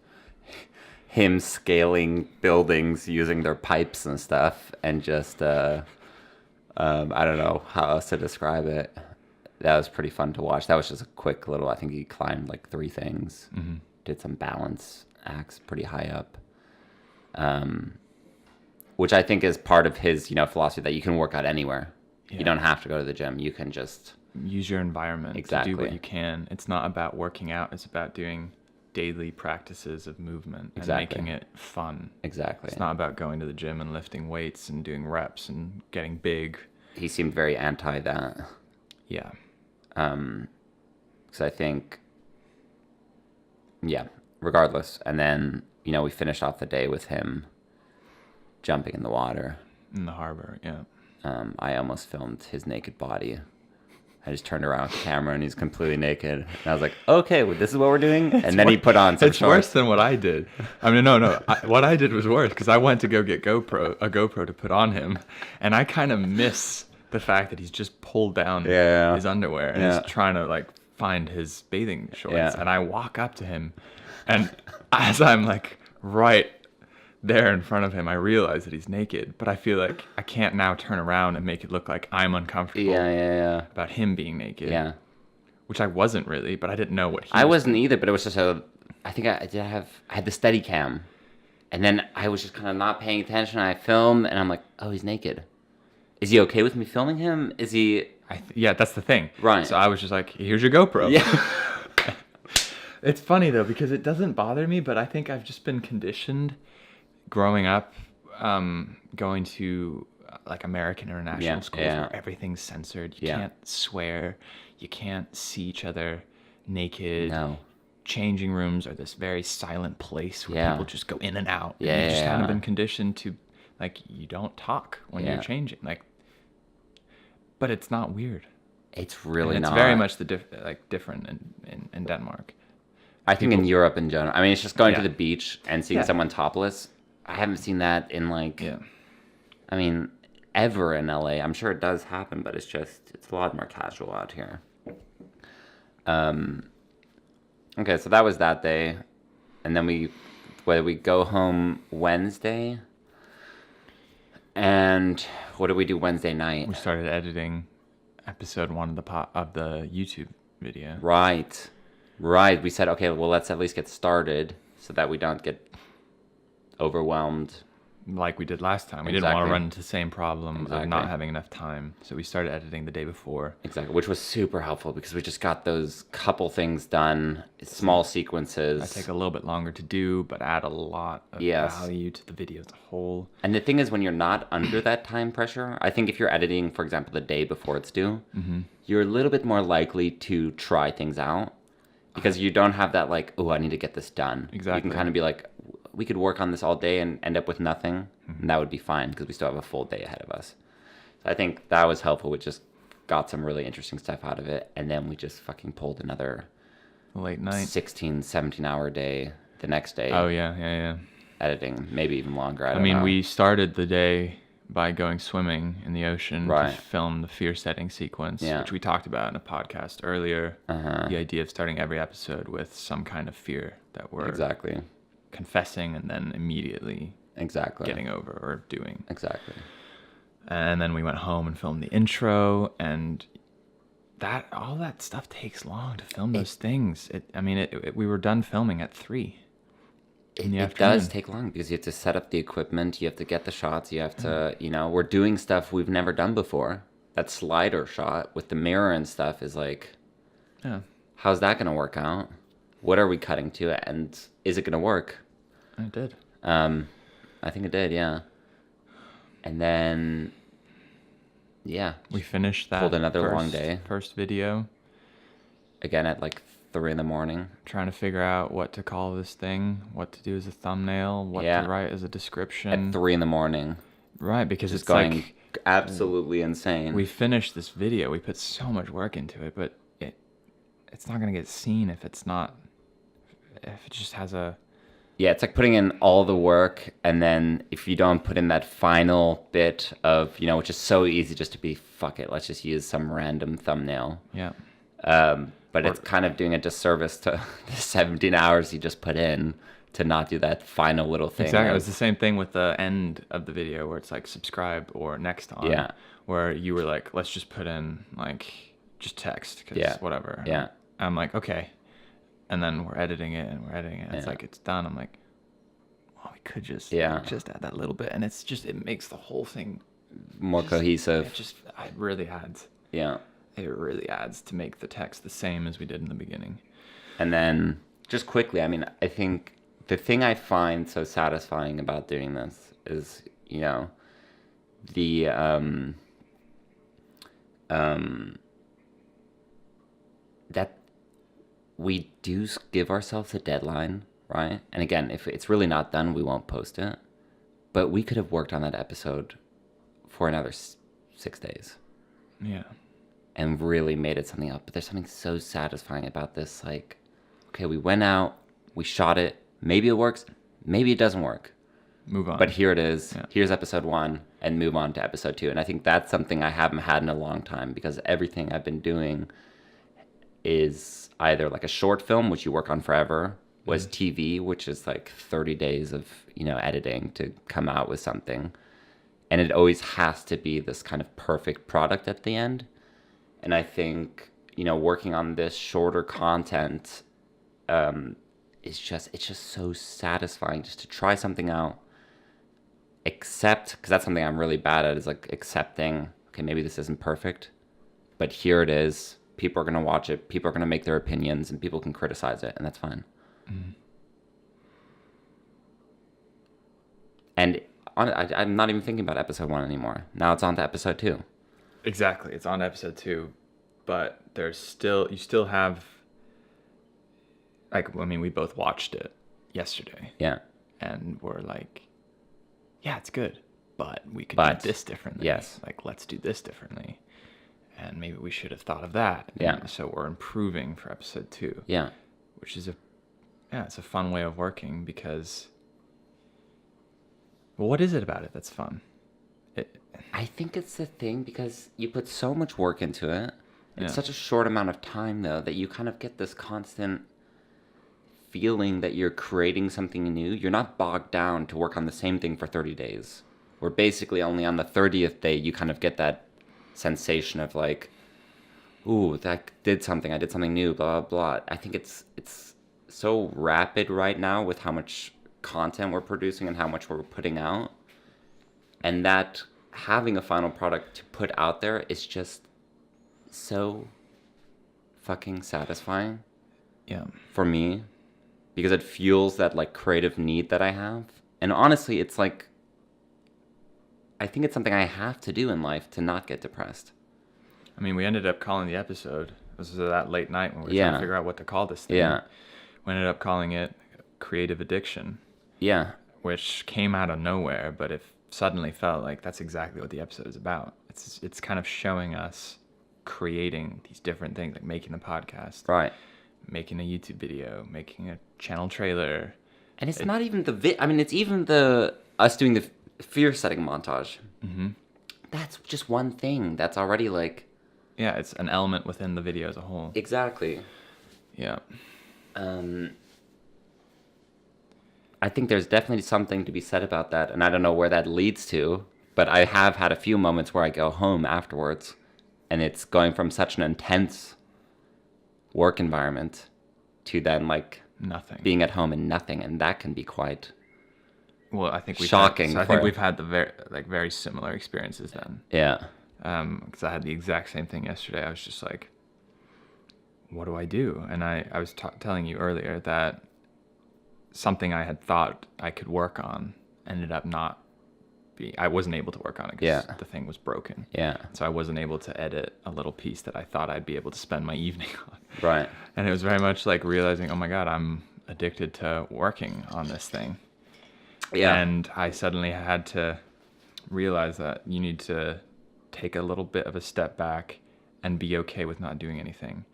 him scaling buildings using their pipes and stuff, and just I don't know how else to describe it. That was pretty fun to watch. That was just a quick little, I think he climbed like 3 things, did some balance acts pretty high up. Which I think is part of his, philosophy that you can work out anywhere. Yeah. You don't have to go to the gym. You can just use your environment to do what you can. It's not about working out. It's about doing daily practices of movement and making it fun. Exactly. It's not about going to the gym and lifting weights and doing reps and getting big. He seemed very anti that. Yeah. Because I think, regardless. And then, we finished off the day with him jumping in the water. In the harbor, yeah. I almost filmed his naked body. I just turned around with the camera and he's completely naked. And I was like, okay, well, this is what we're doing? And then he put on some shorts. It's worse than what I did. I mean, no. What I did was worse because I went to go get a GoPro to put on him. And I kind of miss the fact that he's just pulled down his underwear and he's trying to like find his bathing shorts. Yeah. And I walk up to him, and as I'm like right there in front of him, I realize that he's naked, but I feel like I can't now turn around and make it look like I'm uncomfortable about him being naked. Yeah. Which I wasn't really, but I didn't know what I wasn't doing. Either, but it was just I think I had the steady cam, and then I was just kind of not paying attention. I filmed, and I'm like, oh, he's naked. Is he okay with me filming him? Is he? Yeah, that's the thing. Right. So I was just like, here's your GoPro. Yeah. It's funny though, because it doesn't bother me, but I think I've just been conditioned growing up, going to like American international schools where everything's censored. You can't swear. You can't see each other naked. No. Changing rooms are this very silent place where people just go in and out. Yeah. And you've just kind of been conditioned to, like, you don't talk when you're changing. Like, but it's not weird. It's really not. It's very much different in Denmark. I think in Europe in general. I mean, it's just going to the beach and seeing someone topless. I haven't seen that in I mean, ever in LA. I'm sure it does happen, but it's a lot more casual out here. Okay, so that was that day. And then we go home Wednesday. And what did we do Wednesday night? We started editing episode 1 of the YouTube video. Right. We said, okay, well, let's at least get started. so that we don't get overwhelmed. Like we did last time. We didn't want to run into the same problem of not having enough time. So we started editing the day before. Exactly, which was super helpful because we just got those couple things done, small sequences. That take a little bit longer to do, but add a lot of value to the video as a whole. And the thing is, when you're not under that time pressure, I think if you're editing, for example, the day before it's due, you're a little bit more likely to try things out because you don't have that like, oh, I need to get this done. Exactly. You can kind of be like, we could work on this all day and end up with nothing, and that would be fine because we still have a full day ahead of us. So I think that was helpful. We just got some really interesting stuff out of it, and then we just fucking pulled another late night 16, 17-hour day the next day. Oh, yeah. Editing, maybe even longer. I mean, we started the day by going swimming in the ocean to film the fear setting sequence, which we talked about in a podcast earlier. The idea of starting every episode with some kind of fear that we're confessing and then immediately getting over or doing. Exactly. And then we went home and filmed the intro, and all that stuff takes long to film those things. We were done filming at 3. It does take long because you have to set up the equipment, you have to get the shots, you have to, we're doing stuff we've never done before. That slider shot with the mirror and stuff is like, how's that going to work out? What are we cutting to, and is it going to work? It did. I think it did, yeah. And then, we finished that. Pulled another long day. First video. Again at like 3 a.m. Trying to figure out what to call this thing, what to do as a thumbnail, what to write as a description. At 3 a.m. Right, because just it's going like absolutely insane. We finished this video. We put so much work into it, but it's not going to get seen if it just has a... Yeah, it's like putting in all the work, and then if you don't put in that final bit of, which is so easy just to be, fuck it, let's just use some random thumbnail. Yeah. But it's kind of doing a disservice to the 17 hours you just put in to not do that final little thing. Exactly. It was the same thing with the end of the video where it's like subscribe or next on. Yeah. Where you were like, let's just put in like just text because whatever. Yeah. I'm like, okay. And then we're editing it. It's like, it's done. I'm like, well, we could just add that little bit. And it makes the whole thing more cohesive. It really adds. Yeah. It really adds to make the text the same as we did in the beginning. And then just quickly, I think the thing I find so satisfying about doing this is, that we do give ourselves a deadline, right? And again, if it's really not done, we won't post it. But we could have worked on that episode for another 6 days. Yeah. And really made it something up. But there's something so satisfying about this. Like, okay, we went out, we shot it. Maybe it works. Maybe it doesn't work. Move on. But here it is. Yeah. Here's episode 1, and move on to episode 2. And I think that's something I haven't had in a long time because everything I've been doing is either like a short film, which you work on forever, was TV, which is like 30 days of, editing to come out with something. And it always has to be this kind of perfect product at the end. And I think, working on this shorter content, it's just so satisfying just to try something out, because that's something I'm really bad at, is like accepting, okay, maybe this isn't perfect, but here it is. People are going to watch it. People are going to make their opinions, and people can criticize it, and that's fine. Mm. And I'm not even thinking about episode 1 anymore. Now it's on to episode 2. Exactly. It's on episode 2, but you still have, we both watched it yesterday. Yeah. And we're like, yeah, it's good, but we could do this differently. Yes. Like, let's do this differently. And maybe we should have thought of that. Yeah. And so we're improving for episode 2. Yeah. Which is it's a fun way of working because, well, what is it about it that's fun? I think it's the thing because you put so much work into it. It's such a short amount of time, though, that you kind of get this constant feeling that you're creating something new. You're not bogged down to work on the same thing for 30 days. Where basically only on the 30th day you kind of get that sensation of like, ooh, that did something. I did something new, blah, blah, blah. I think it's so rapid right now with how much content we're producing and how much we're putting out, and that having a final product to put out there is just so fucking satisfying. Yeah. For me, because it fuels that like creative need that I have. And honestly, it's like, I think it's something I have to do in life to not get depressed. I mean, we ended up calling the episode, this was that late night when we were trying to figure out what to call this thing. Yeah. We ended up calling it Creative Addiction. Yeah. Which came out of nowhere, but it suddenly felt like that's exactly what the episode is about. It's kind of showing us creating these different things, like making the podcast. Right. Making a YouTube video, making a channel trailer. And it's not even it's even us doing the fear setting montage. Mm-hmm. That's just one thing. That's already like... Yeah, it's an element within the video as a whole. Exactly. Yeah. I think there's definitely something to be said about that, and I don't know where that leads to, but I have had a few moments where I go home afterwards, and it's going from such an intense work environment to then like nothing, being at home and nothing, and that can be quite I think shocking. I think we've had the very similar experiences then. Yeah. Because I had the exact same thing yesterday. I was just like, what do I do? And I was telling you earlier that something I had thought I could work on ended up not I wasn't able to work on it because the thing was broken. Yeah. So I wasn't able to edit a little piece that I thought I'd be able to spend my evening on. Right. And it was very much like realizing, oh my God, I'm addicted to working on this thing. Yeah. And I suddenly had to realize that you need to take a little bit of a step back and be okay with not doing anything.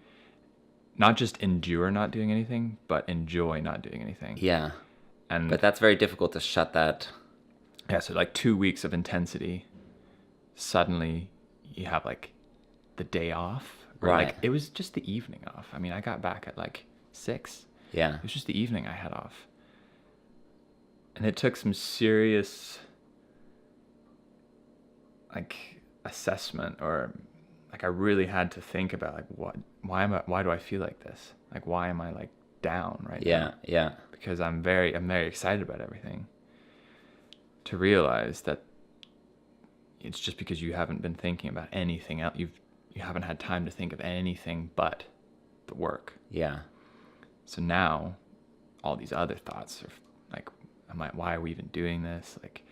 Not just endure not doing anything, but enjoy not doing anything. Yeah. But that's very difficult to shut that. Yeah, so like 2 weeks of intensity, suddenly you have like the day off. Right. Like, it was just the evening off. I mean, I got back at like 6. Yeah. It was just the evening I had off. And it took some serious like assessment, or like I really had to think about like why do I feel like this? Like why am I like down right now? Yeah. Because I'm very excited about everything. To realize that it's just because you haven't been thinking about anything else. You haven't had time to think of anything but the work. Yeah. So now all these other thoughts are like, why are we even doing this? Like,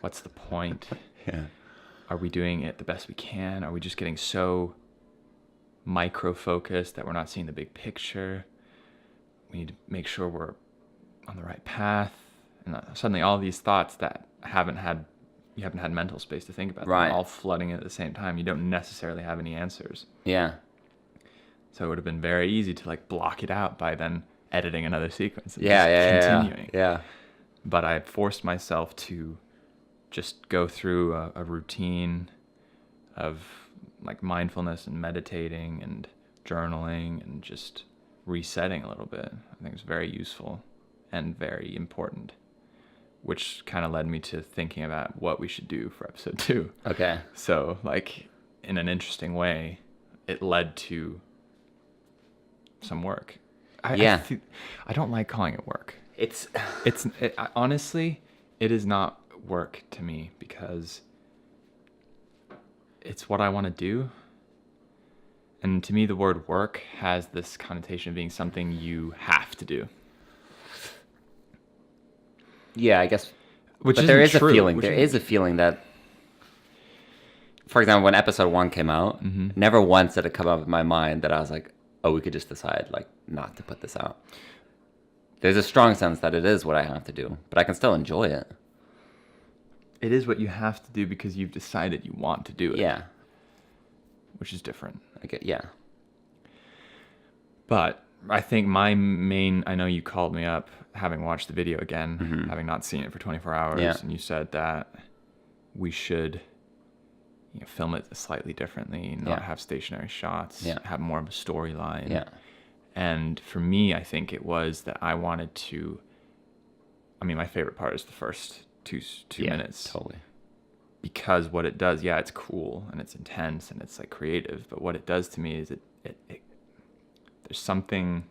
what's the point? Yeah. Are we doing it the best we can? Are we just getting so micro-focused that we're not seeing the big picture? We need to make sure we're on the right path. And suddenly all these thoughts that you haven't had mental space to think about. Right. They're all flooding at the same time. You don't necessarily have any answers. Yeah. So it would have been very easy to like block it out by then editing another sequence and continuing. Yeah. But I forced myself to just go through a routine of like mindfulness and meditating and journaling and just resetting a little bit. I think it's very useful and very important, which kind of led me to thinking about what we should do for episode 2. Okay. So like in an interesting way, it led to some work. I don't like calling it work. Honestly, it is not work to me because it's what I want to do. And to me, the word work has this connotation of being something you have to do. Yeah, I guess. But there is a feeling. There is a feeling that, for example, when episode 1 came out, never once did it come up in my mind that I was like, oh, we could just decide like not to put this out. There's a strong sense that it is what I have to do, but I can still enjoy it. It is what you have to do because you've decided you want to do it. Yeah. Which is different. Yeah. But I think I know you called me up having watched the video again, having not seen it for 24 hours, and you said that we should film it slightly differently, not have stationary shots, have more of a storyline. Yeah. And for me, I think it was that I wanted to, my favorite part is the first two minutes. Totally. Because what it does, it's cool and it's intense and it's like creative, but what it does to me is it there's something,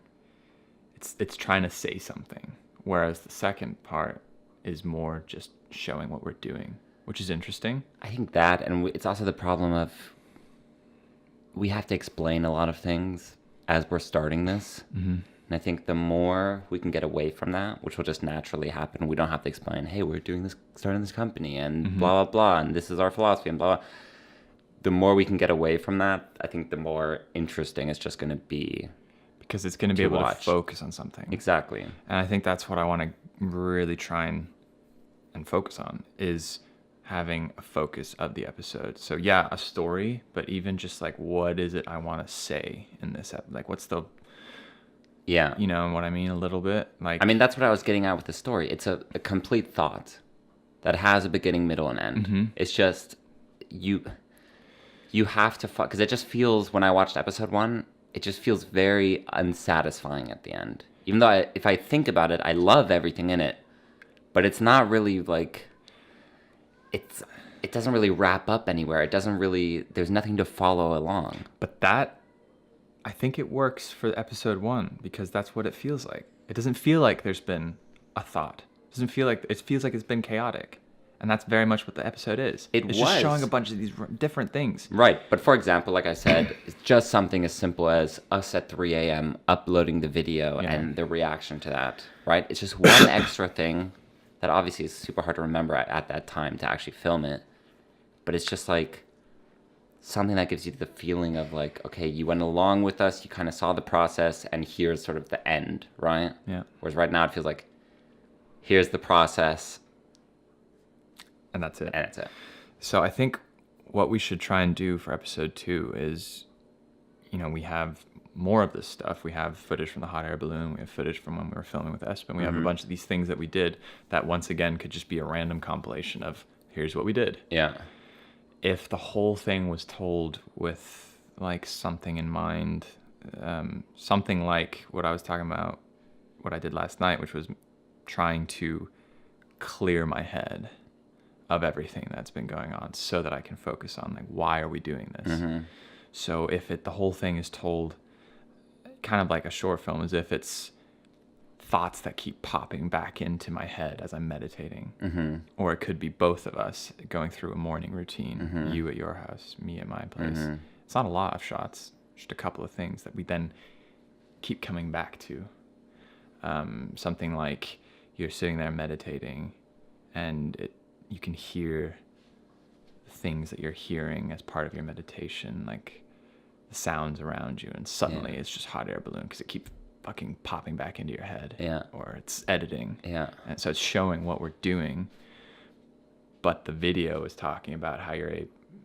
it's trying to say something, whereas the second part is more just showing what we're doing, which is interesting. I think that, and it's also the problem of we have to explain a lot of things as we're starting this. Mm-hmm. And I think the more we can get away from that, which will just naturally happen, we don't have to explain, hey, we're doing this, starting this company, and blah, blah, blah, and this is our philosophy, and blah, blah. The more we can get away from that, I think the more interesting it's just going to be. Because it's going to be able to focus on something. Exactly. And I think that's what I want to really try and focus on, is having a focus of the episode. So yeah, a story, but even just like, what is it I want to say in this episode? Like, what's the... Yeah. You know what I mean? A little bit. Like, I mean, that's what I was getting at with the story. It's a complete thought that has a beginning, middle, and end. Mm-hmm. It's just, you have to... Because it just feels, when I watched episode 1, it just feels very unsatisfying at the end. Even though if I think about it, I love everything in it. But it's not really like... It doesn't really wrap up anywhere. It doesn't really... There's nothing to follow along. But that... I think it works for episode 1 because that's what it feels like. It doesn't feel like there's been a thought. It doesn't feel like... It feels like it's been chaotic. And that's very much what the episode is. It's just showing a bunch of these different things. Right. But for example, like I said, it's just something as simple as us at 3 a.m. uploading the video and the reaction to that. Right? It's just one extra thing that obviously is super hard to remember at that time to actually film it. But it's just like something that gives you the feeling of like, okay, you went along with us, you kind of saw the process, and here's sort of the end, right? Yeah. Whereas right now it feels like, here's the process. And that's it. And that's it. So I think what we should try and do for episode 2 is, you know, we have more of this stuff. We have footage from the hot air balloon. We have footage from when we were filming with Espen. We have a bunch of these things that we did that once again could just be a random compilation of here's what we did. Yeah. If the whole thing was told with like something in mind, something like what I was talking about, what I did last night, which was trying to clear my head of everything that's been going on so that I can focus on like, why are we doing this? Mm-hmm. So if the whole thing is told kind of like a short film, as if it's thoughts that keep popping back into my head as I'm meditating. Mm-hmm. Or it could be both of us going through a morning routine, Mm-hmm. you at your house, me at my place. Mm-hmm. It's not a lot of shots, just a couple of things that we then keep coming back to. Something like you're sitting there meditating and you can hear things that you're hearing as part of your meditation, like the sounds around you, and suddenly it's just hot air balloon because it keeps fucking popping back into your head. Yeah. Or it's editing. Yeah. And so it's showing what we're doing, but the video is talking about how you're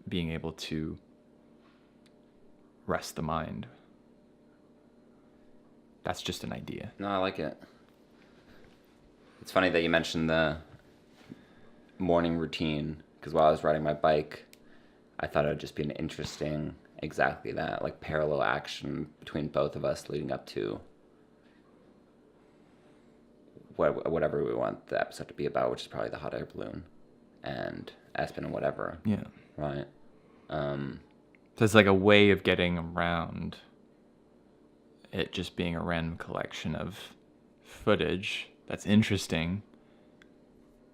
being able to rest the mind. That's just an idea. No, I like it. It's funny that you mentioned the morning routine, because while I was riding my bike, I thought it would just be an interesting, exactly that, like parallel action between both of us leading up to whatever we want the episode to be about, which is probably the hot air balloon and Espen and whatever. Yeah. Right. So it's like a way of getting around it just being a random collection of footage that's interesting,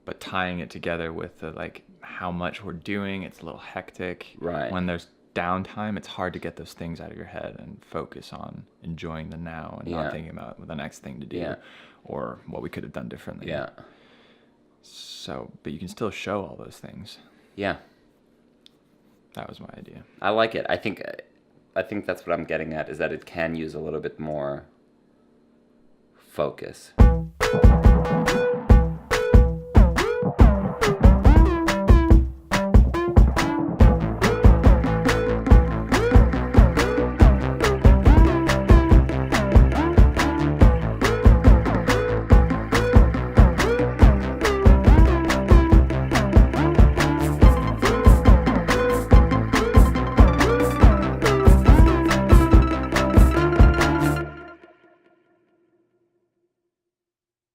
but tying it together with the, like, how much we're doing. It's a little hectic. Right. When there's downtime, it's hard to get those things out of your head and focus on enjoying the now and not thinking about the next thing to do or what we could have done differently. Yeah. So, but you can still show all those things. Yeah. That was my idea. I like it. I think that's what I'm getting at, is that it can use a little bit more focus.